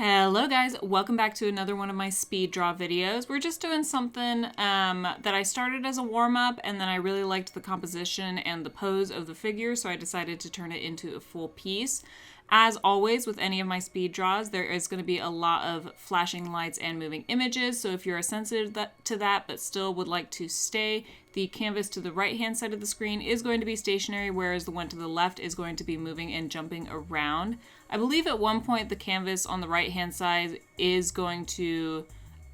Hello guys, welcome back to another one of my speed draw videos. We're just doing something that I started as a warm-up, and then I really liked the composition and the pose of the figure, so I decided to turn it into a full piece. As always with any of my speed draws, there is going to be a lot of flashing lights and moving images, so if you're sensitive to that but still would like to stay, the canvas to the right hand side of the screen is going to be stationary, whereas the one to the left is going to be moving and jumping around. I believe at one point the canvas on the right hand side is going to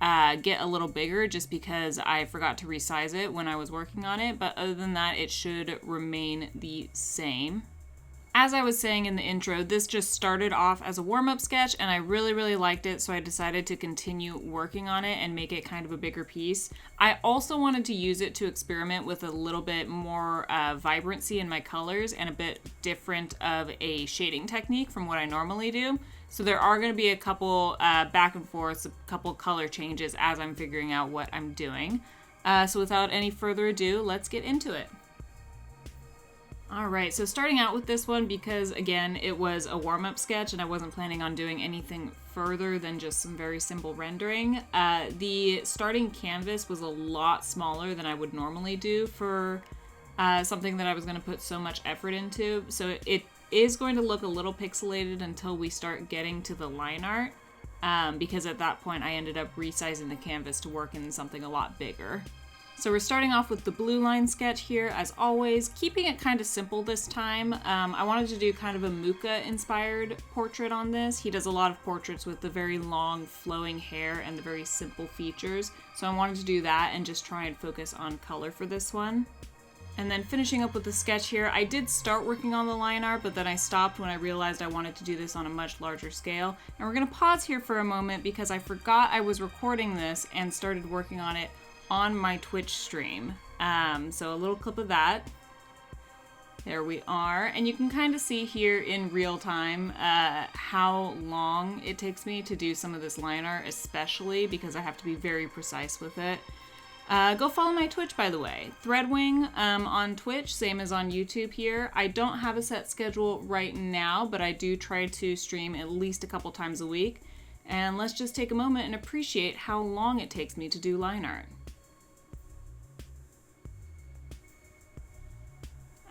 get a little bigger just because I forgot to resize it when I was working on it, but other than that it should remain the same. As I was saying in the intro, this just started off as a warm-up sketch and I really liked it, so I decided to continue working on it and make it kind of a bigger piece. I also wanted to use it to experiment with a little bit more vibrancy in my colors and a bit different of a shading technique from what I normally do. So there are going to be a couple back and forths, a couple color changes as I'm figuring out what I'm doing. So without any further ado, let's get into it. Alright, so starting out with this one, because again it was a warm-up sketch and I wasn't planning on doing anything further than just some very simple rendering, the starting canvas was a lot smaller than I would normally do for something that I was going to put so much effort into, so it is going to look a little pixelated until we start getting to the line art, because at that point I ended up resizing the canvas to work in something a lot bigger. So we're starting off with the blue line sketch here, as always, keeping it kind of simple this time. I wanted to do kind of a Muka-inspired portrait on this. He does a lot of portraits with the very long flowing hair and the very simple features, so I wanted to do that and just try and focus on color for this one. And then finishing up with the sketch here, I did start working on the line art, but then I stopped when I realized I wanted to do this on a much larger scale. And we're going to pause here for a moment because I forgot I was recording this and started working on it on my Twitch stream. So a little clip of that. There we are. And you can kind of see here in real time how long it takes me to do some of this line art, especially because I have to be very precise with it. Go follow my Twitch, by the way. Threadwing on Twitch, same as on YouTube here. I don't have a set schedule right now, but I do try to stream at least a couple times a week. And let's just take a moment and appreciate how long it takes me to do line art.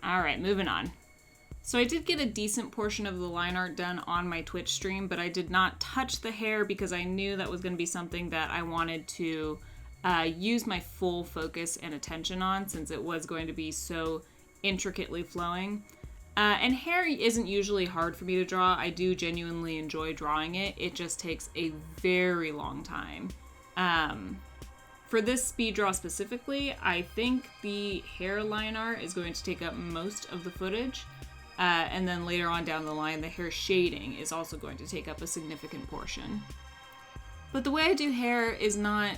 Alright, moving on. So I did get a decent portion of the line art done on my Twitch stream, but I did not touch the hair because I knew that was going to be something that I wanted to use my full focus and attention on, since it was going to be so intricately flowing. And hair isn't usually hard for me to draw. I do genuinely enjoy drawing it. It just takes a very long time. For this speed draw specifically, I think the hair line art is going to take up most of the footage, and then later on down the line, the hair shading is also going to take up a significant portion. But the way I do hair is not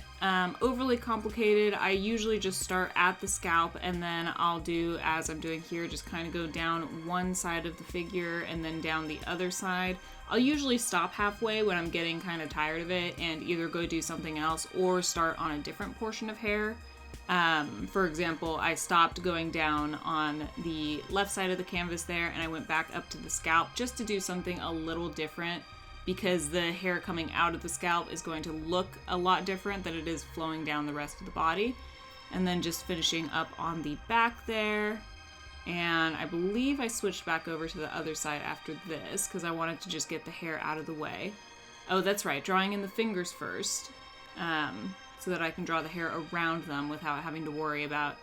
overly complicated. I usually just start at the scalp, and then I'll do, as I'm doing here, just kind of go down one side of the figure and then down the other side. I'll usually stop halfway when I'm getting kind of tired of it and either go do something else or start on a different portion of hair. For example, I stopped going down on the left side of the canvas there and I went back up to the scalp just to do something a little different, because the hair coming out of the scalp is going to look a lot different than it is flowing down the rest of the body. And then just finishing up on the back there. And I believe I switched back over to the other side after this because I wanted to just get the hair out of the way. Oh, that's right, drawing in the fingers first, so that I can draw the hair around them without having to worry about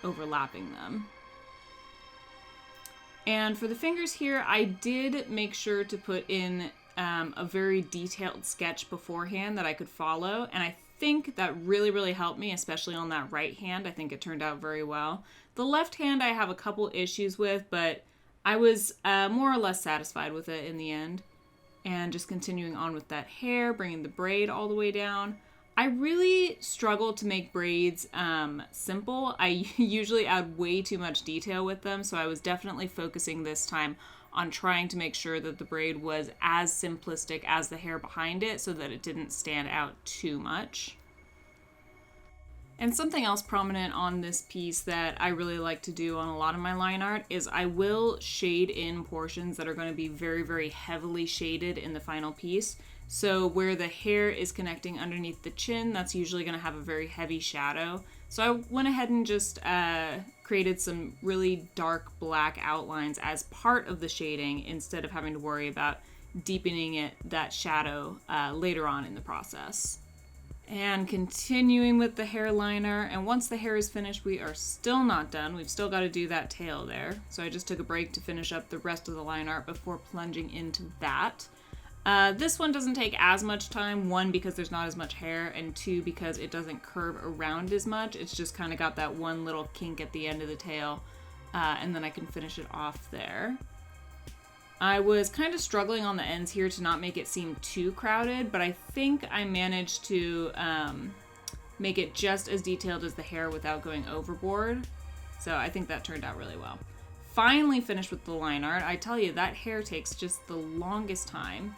overlapping them. And for the fingers here, I did make sure to put in a very detailed sketch beforehand that I could follow, and I think that really helped me, especially on that right hand. I think it turned out very well. The left hand I have a couple issues with, but I was more or less satisfied with it in the end. And just continuing on with that hair, bringing the braid all the way down. I really struggle to make braids simple. I usually add way too much detail with them, so I was definitely focusing this time on trying to make sure that the braid was as simplistic as the hair behind it so that it didn't stand out too much. And something else prominent on this piece that I really like to do on a lot of my line art is I will shade in portions that are going to be very, very heavily shaded in the final piece. So where the hair is connecting underneath the chin, that's usually going to have a very heavy shadow. So I went ahead and just created some really dark black outlines as part of the shading instead of having to worry about deepening that shadow later on in the process. And continuing with the hair liner, and once the hair is finished, we are still not done. We've still got to do that tail there. So I just took a break to finish up the rest of the line art before plunging into that. This one doesn't take as much time, one, because there's not as much hair, and two, because it doesn't curve around as much. It's just kind of got that one little kink at the end of the tail, and then I can finish it off there. I was kind of struggling on the ends here to not make it seem too crowded, but I think I managed to make it just as detailed as the hair without going overboard. So I think that turned out really well. Finally finished with the line art. I tell you, that hair takes just the longest time.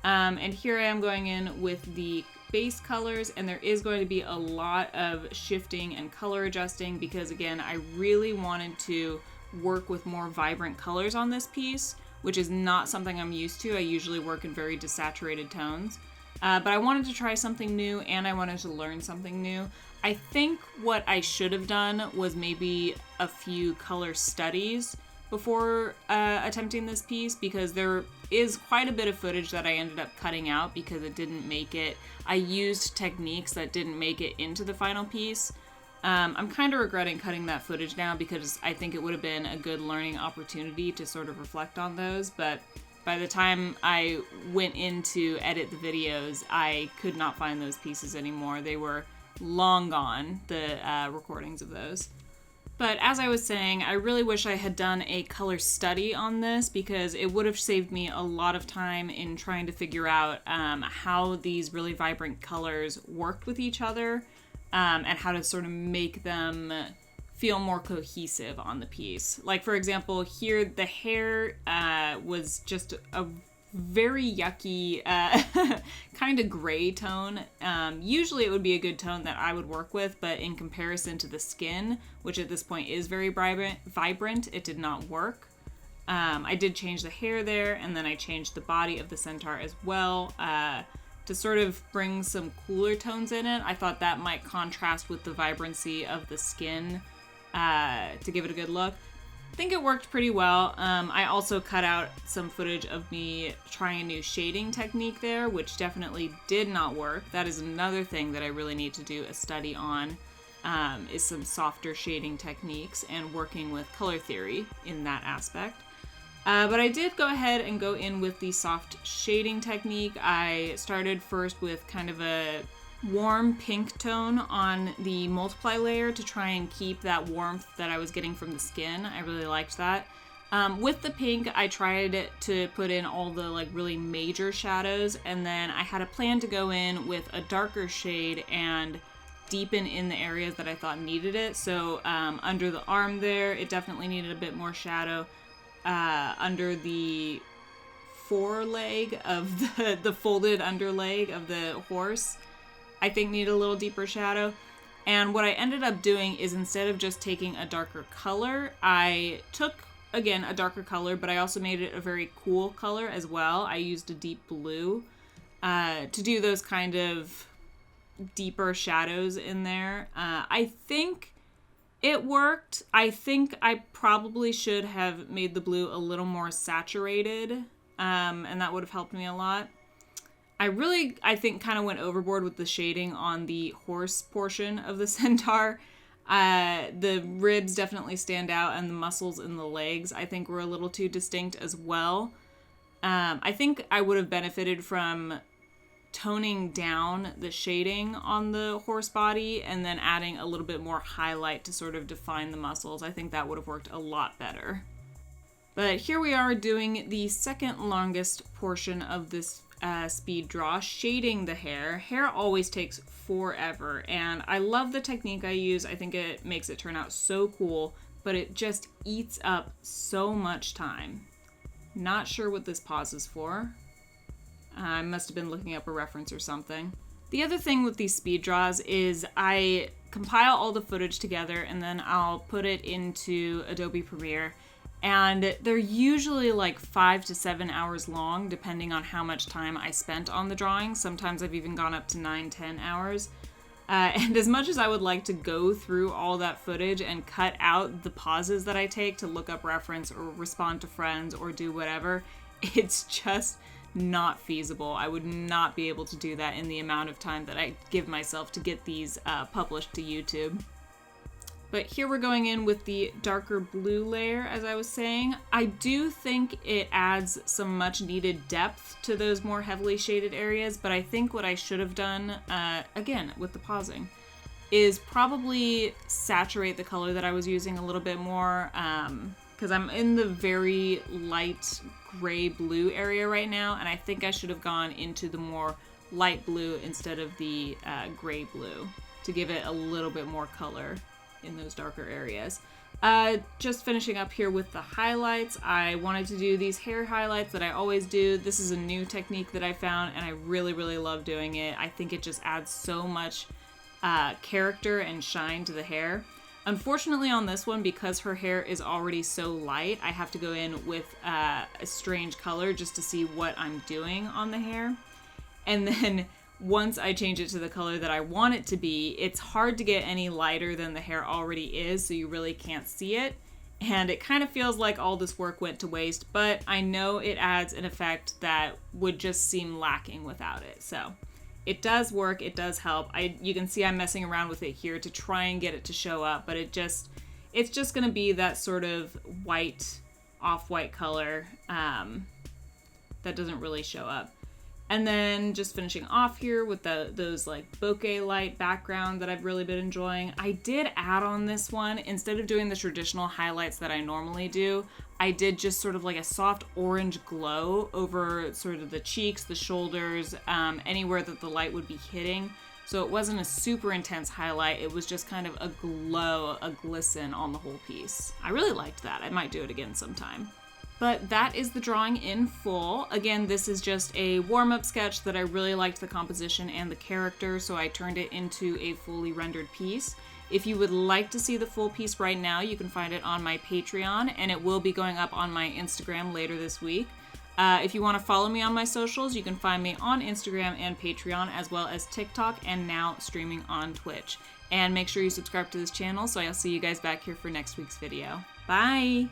And here I am going in with the base colors, and there is going to be a lot of shifting and color adjusting because, again, I really wanted to work with more vibrant colors on this piece, which is not something I'm used to. I usually work in very desaturated tones. But I wanted to try something new, and I wanted to learn something new. I think what I should have done was maybe a few color studies before attempting this piece, because there is quite a bit of footage that I ended up cutting out because it didn't make it. I used techniques that didn't make it into the final piece. I'm kind of regretting cutting that footage now because I think it would have been a good learning opportunity to sort of reflect on those, but by the time I went in to edit the videos, I could not find those pieces anymore. They were long gone, the recordings of those. But as I was saying, I really wish I had done a color study on this because it would have saved me a lot of time in trying to figure out how these really vibrant colors worked with each other. And how to sort of make them feel more cohesive on the piece. Like, for example, here the hair was just a very yucky kind of gray tone. Usually it would be a good tone that I would work with, but in comparison to the skin, which at this point is very vibrant, it did not work. I did change the hair there, and then I changed the body of the centaur as well. To sort of bring some cooler tones in it. I thought that might contrast with the vibrancy of the skin to give it a good look. I think it worked pretty well. I also cut out some footage of me trying a new shading technique there, which definitely did not work. That is another thing that I really need to do a study on, is some softer shading techniques and working with color theory in that aspect. But I did go ahead and go in with the soft shading technique. I started first with kind of a warm pink tone on the multiply layer to try and keep that warmth that I was getting from the skin. I really liked that. With the pink, I tried to put in all the like really major shadows, and then I had a plan to go in with a darker shade and deepen in the areas that I thought needed it. So under the arm there, it definitely needed a bit more shadow. Under the foreleg of the folded underleg of the horse, I think need a little deeper shadow. And what I ended up doing is instead of just taking a darker color, I took, again, a darker color, but I also made it a very cool color as well. I used a deep blue to do those kind of deeper shadows in there. I think it worked. I think I probably should have made the blue a little more saturated, and that would have helped me a lot. I think, kind of went overboard with the shading on the horse portion of the centaur. The ribs definitely stand out, and the muscles in the legs, I think, were a little too distinct as well. I think I would have benefited from toning down the shading on the horse body and then adding a little bit more highlight to sort of define the muscles. I think that would have worked a lot better. But here we are doing the second longest portion of this speed draw, shading the hair. Hair always takes forever, and I love the technique I use. I think it makes it turn out so cool, but it just eats up so much time. Not sure what this pause is for. I must have been looking up a reference or something. The other thing with these speed draws is I compile all the footage together and then I'll put it into Adobe Premiere. And they're usually like 5 to 7 hours long, depending on how much time I spent on the drawing. Sometimes I've even gone up to 9-10 hours. And as much as I would like to go through all that footage and cut out the pauses that I take to look up reference or respond to friends or do whatever, it's just not feasible. I would not be able to do that in the amount of time that I give myself to get these published to YouTube. But here we're going in with the darker blue layer, as I was saying. I do think it adds some much needed depth to those more heavily shaded areas, but I think what I should have done, again, with the pausing, is probably saturate the color that I was using a little bit more, because I'm in the very light gray blue area right now, and I think I should have gone into the more light blue instead of the gray blue to give it a little bit more color in those darker areas. Just finishing up here with the highlights. I wanted to do these hair highlights that I always do. This is a new technique that I found and I really, really love doing it. I think it just adds so much character and shine to the hair. Unfortunately on this one, because her hair is already so light, I have to go in with a strange color just to see what I'm doing on the hair. And then once I change it to the color that I want it to be, it's hard to get any lighter than the hair already is, so you really can't see it. And it kind of feels like all this work went to waste, but I know it adds an effect that would just seem lacking without it. So it does work, it does help. You can see I'm messing around with it here to try and get it to show up, but it's just going to be that sort of white, off-white color that doesn't really show up. And then just finishing off here with those like bokeh light background that I've really been enjoying. I did add on this one, instead of doing the traditional highlights that I normally do, I did just sort of like a soft orange glow over sort of the cheeks, the shoulders, anywhere that the light would be hitting. So it wasn't a super intense highlight, it was just kind of a glow, a glisten on the whole piece. I really liked that. I might do it again sometime. But that is the drawing in full. Again, this is just a warm-up sketch that I really liked the composition and the character, so I turned it into a fully rendered piece. If you would like to see the full piece right now, you can find it on my Patreon, and it will be going up on my Instagram later this week. If you want to follow me on my socials, you can find me on Instagram and Patreon, as well as TikTok, and now streaming on Twitch. And make sure you subscribe to this channel, so I'll see you guys back here for next week's video. Bye!